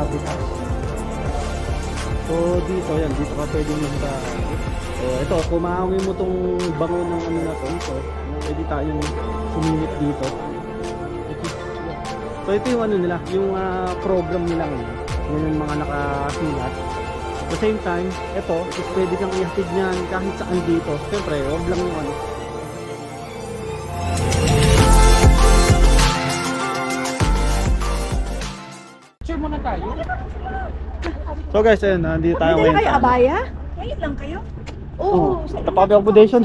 habitat. So dito yan, dito ka pwede magpa. So ito, kung maangin mo tong bango ng ano na to, ito, pwede tayong sumilip dito. So ito yung ano nila, yung program nila ngayon. Yan yung mga nakasulat. At the same time, ito, is pwede kang ihatid niyan kahit saan dito. Siyempre, huwag lang yung ano. Picture muna tayo. So guys, ayun, nandito tayo Hindi ngayon. na kayo sa- abaya? Ngayon lang kayo? Oo, tapabi accommodation.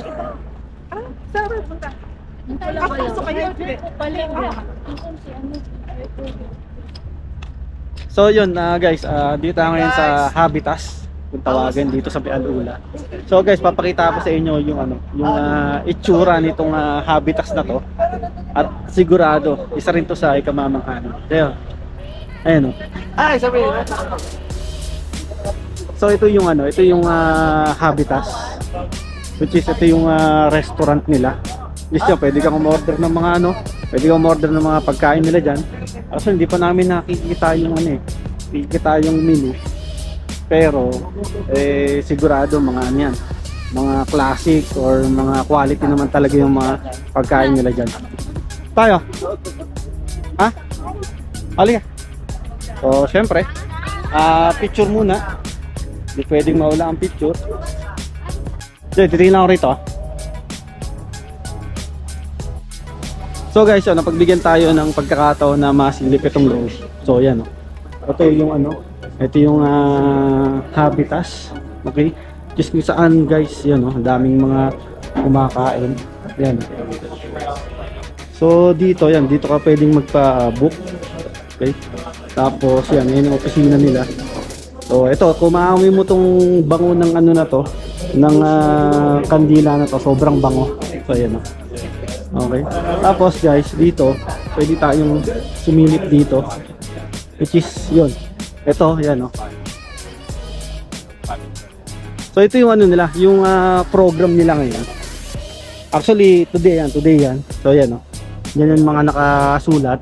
Saan ba punta? Papasok kayo? So yun, guys, dito tayo ngayon sa Habitas, kung tawagin dito sa Alula. So guys, papakita ko sa inyo yung ano, yung itsura nitong Habitas na to. At sigurado, isa rin to sa ikamamanghanan. Ayun. Ayun, oh. Ay, sabi. So ito yung ano, ito yung Habitas, which is ito yung restaurant nila. Yes, yun, pwede kang umorder ng mga ano, pwede kang umorder ng mga pagkain nila dyan. Kasi hindi pa namin nakikita yung ano nakikita yung menu. Pero sigurado mga ano yan, mga classic or mga quality naman talaga yung mga pagkain nila dyan. Tayo? Ha? Halika. So syempre, picture muna. Hindi pwedeng mawala ang picture. So titingnan ko rito. So guys, napagbigyan tayo ng pagkakataon na masilip itong loob. So yan, ito yung ano, ito yung Habitas. Okay, just kung saan guys, yan, ang daming mga kumakain. Yan. So dito, yan, dito ka pwedeng magpa-book. Okay, tapos yan, yan yung opisina nila. So ito, kung maamoy mo tong bango ng ano na to, ng kandila na to, sobrang bango. So yan, okay. Tapos guys, dito pwede tayong sumilip dito, which is yun. Ito, yan, oh. So ito yung ano nila, yung program nila ngayon. Actually, today yan. So yan, oh. Yan yung mga nakasulat.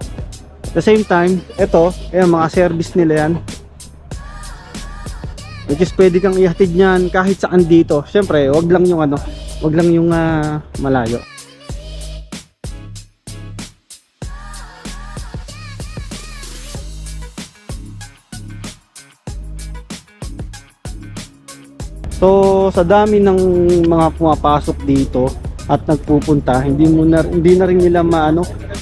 At the same time, ito, ayan, mga service nila yan. Which is pwede kang ihatid niyan kahit saan dito. Siyempre, wag lang yung ano, wag lang yung malayo. So sa dami ng mga pumapasok dito at nagpupunta, hindi na rin nila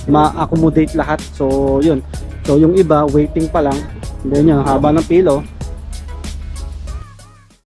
ma-accommodate lahat. So yun. So yung iba waiting pa lang. Then yun, haba ng pilo.